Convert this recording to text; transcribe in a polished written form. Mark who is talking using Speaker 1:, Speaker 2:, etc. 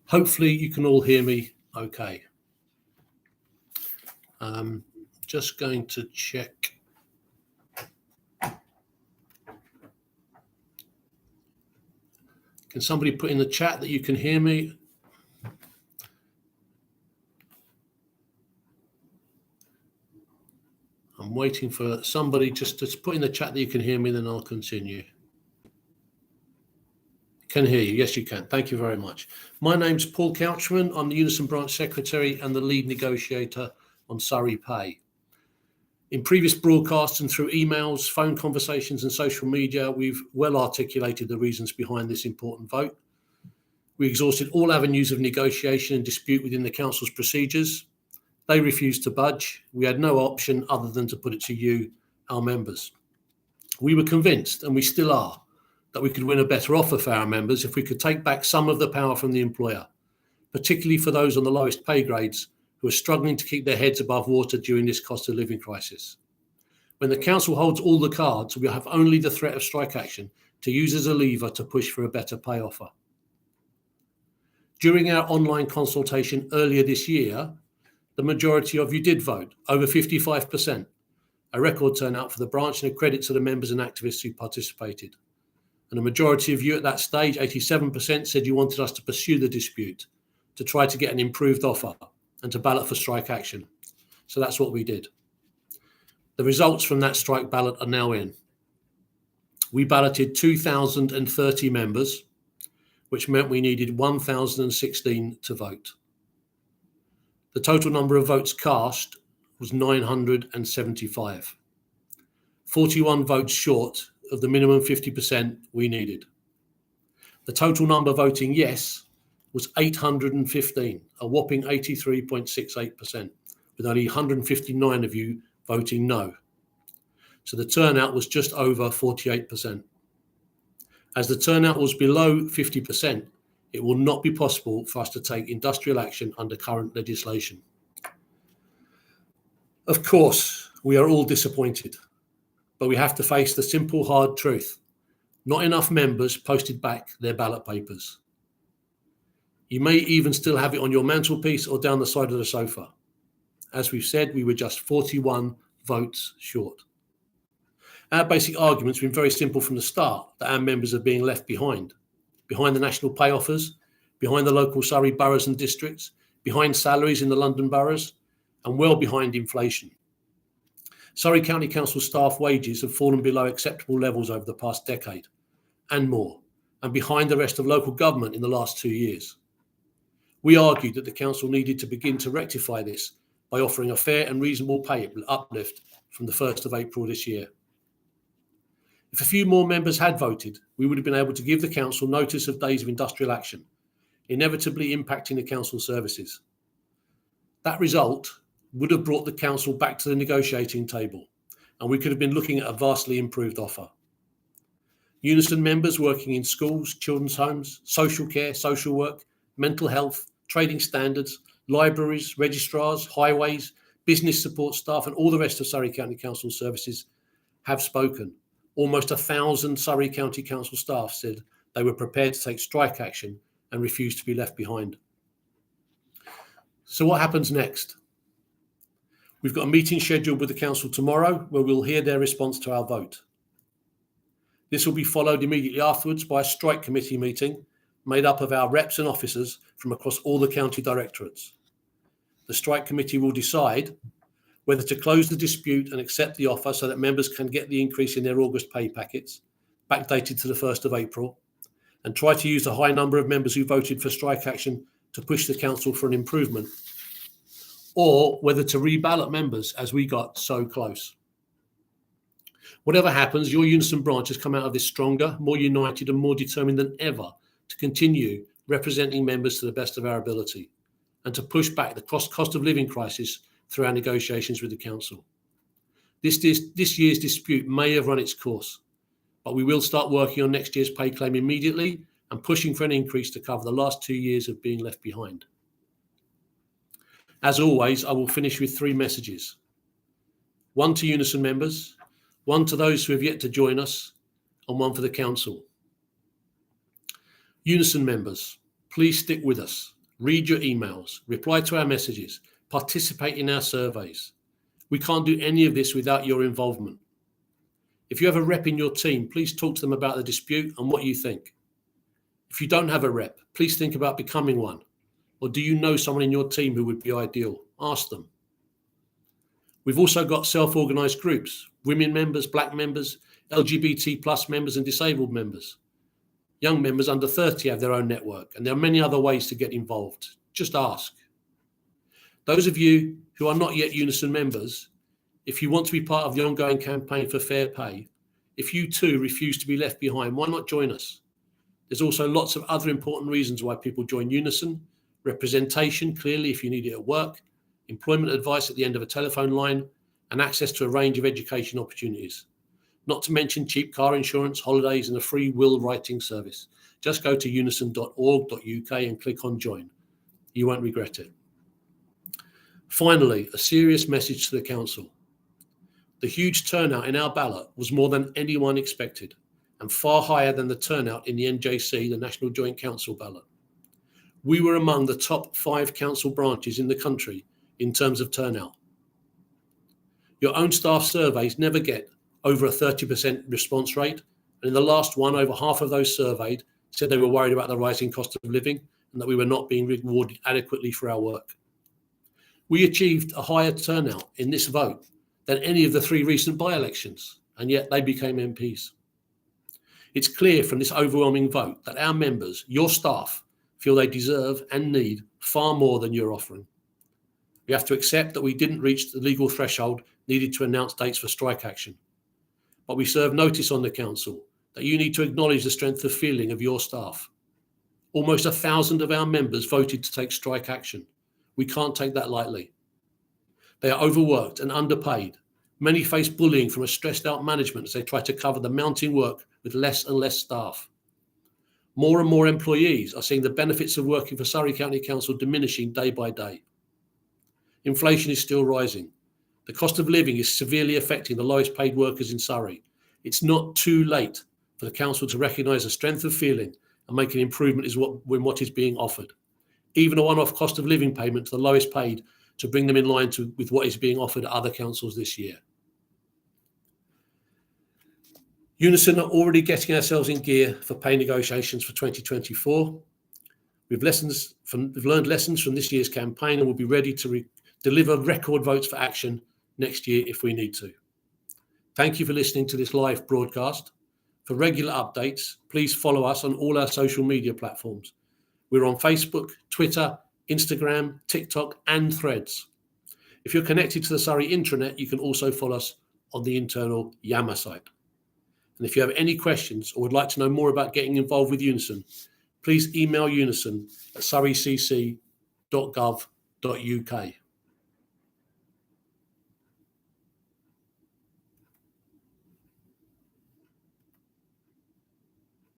Speaker 1: Hopefully you can all hear me okay. Just going to check. Can somebody put in the chat that you can hear me? I'm waiting for somebody just to put in the chat that you can hear me, then I'll continue. Can hear you. Yes, you can. Thank you very much. My name's Paul Couchman. I'm the Unison Branch Secretary and the lead negotiator on Surrey Pay. In previous broadcasts and through emails, phone conversations and social media, we've well articulated the reasons behind this important vote. We exhausted all avenues of negotiation and dispute within the Council's procedures. They refused to budge. We had no option other than to put it to you, our members. We were convinced, and we still are, that we could win a better offer for our members if we could take back some of the power from the employer, particularly for those on the lowest pay grades who are struggling to keep their heads above water during this cost of living crisis. When the council holds all the cards, we have only the threat of strike action to use as a lever to push for a better pay offer. During our online consultation earlier this year, the majority of you did vote, over 55%, a record turnout for the branch and a credit to the members and activists who participated. And a majority of you at that stage, 87%, said you wanted us to pursue the dispute, to try to get an improved offer and to ballot for strike action. So that's what we did. The results from that strike ballot are now in. We balloted 2,030 members, which meant we needed 1,016 to vote. The total number of votes cast was 975, 41 votes short of the minimum 50% we needed. The total number voting yes was 815, a whopping 83.68%, with only 159 of you voting no. So the turnout was just over 48%. As the turnout was below 50%, it will not be possible for us to take industrial action under current legislation. Of course, we are all disappointed, but we have to face the simple, hard truth. Not enough members posted back their ballot papers. You may even still have it on your mantelpiece or down the side of the sofa. As we've said, we were just 41 votes short. Our basic argument's been very simple from the start, that our members are being left behind the national pay offers, behind the local Surrey boroughs and districts, behind salaries in the London boroughs, and well behind inflation. Surrey County Council staff wages have fallen below acceptable levels over the past decade and more, and behind the rest of local government in the last 2 years. We argued that the council needed to begin to rectify this by offering a fair and reasonable pay uplift from the 1st of April this year. If a few more members had voted, we would have been able to give the council notice of days of industrial action, inevitably impacting the council services. That result would have brought the council back to the negotiating table, and we could have been looking at a vastly improved offer. Unison members working in schools, children's homes, social care, social work, mental health, trading standards, libraries, registrars, highways, business support staff, and all the rest of Surrey County Council services have spoken. Almost 1,000 Surrey County Council staff said they were prepared to take strike action and refused to be left behind. So what happens next? We've got a meeting scheduled with the council tomorrow where we'll hear their response to our vote. This will be followed immediately afterwards by a strike committee meeting made up of our reps and officers from across all the county directorates. The strike committee will decide whether to close the dispute and accept the offer so that members can get the increase in their August pay packets, backdated to the 1st of April, and try to use the high number of members who voted for strike action to push the council for an improvement, or whether to reballot members as we got so close. Whatever happens, your Unison branch has come out of this stronger, more united and more determined than ever to continue representing members to the best of our ability and to push back the cost of living crisis through our negotiations with the council. This year's dispute may have run its course, but we will start working on next year's pay claim immediately and pushing for an increase to cover the last 2 years of being left behind. As always, I will finish with 3 messages. 1 to Unison members, 1 to those who have yet to join us, and 1 for the council. Unison members, please stick with us read your emails, reply to our messages, participate in our surveys. We can't do any of this without your involvement. If you have a rep in your team, please talk to them about the dispute and what you think. If you don't have a rep, please think about becoming one. Or do you know someone in your team who would be ideal? Ask them. We've also got self-organised groups, women members, black members, LGBT plus members and disabled members. Young members under 30 have their own network, and there are many other ways to get involved. Just ask. Those of you who are not yet Unison members, if you want to be part of the ongoing campaign for fair pay, if you too refuse to be left behind, why not join us? There's also lots of other important reasons why people join Unison: representation, clearly, if you need it at work, employment advice at the end of a telephone line, and access to a range of education opportunities. Not to mention cheap car insurance, holidays, and a free will writing service. Just go to unison.org.uk and click on join. You won't regret it. Finally, a serious message to the council. The huge turnout in our ballot was more than anyone expected, and far higher than the turnout in the NJC, the National Joint Council ballot. We were among the top 5 council branches in the country in terms of turnout. Your own staff surveys never get over a 30% response rate, and in the last one, over half of those surveyed said they were worried about the rising cost of living and that we were not being rewarded adequately for our work. We achieved a higher turnout in this vote than any of the 3 recent by-elections, and yet they became MPs. It's clear from this overwhelming vote that our members, your staff, feel they deserve and need far more than you're offering. We have to accept that we didn't reach the legal threshold needed to announce dates for strike action. But we serve notice on the council that you need to acknowledge the strength of feeling of your staff. Almost 1,000 of our members voted to take strike action. We can't take that lightly. They are overworked and underpaid. Many face bullying from a stressed out management as they try to cover the mounting work with less and less staff. More and more employees are seeing the benefits of working for Surrey County Council diminishing day by day. Inflation is still rising. The cost of living is severely affecting the lowest paid workers in Surrey. It's not too late for the council to recognise the strength of feeling and make an improvement in what is being offered. Even a one-off cost of living payment to the lowest paid to bring them in line with what is being offered at other councils this year. Unison are already getting ourselves in gear for pay negotiations for 2024. We've learned lessons from this year's campaign and will be ready to deliver record votes for action next year if we need to. Thank you for listening to this live broadcast. For regular updates, please follow us on all our social media platforms. We're on Facebook, Twitter, Instagram, TikTok, and Threads. If you're connected to the Surrey intranet, you can also follow us on the internal Yammer site. And if you have any questions or would like to know more about getting involved with Unison, please email unison@surreycc.gov.uk.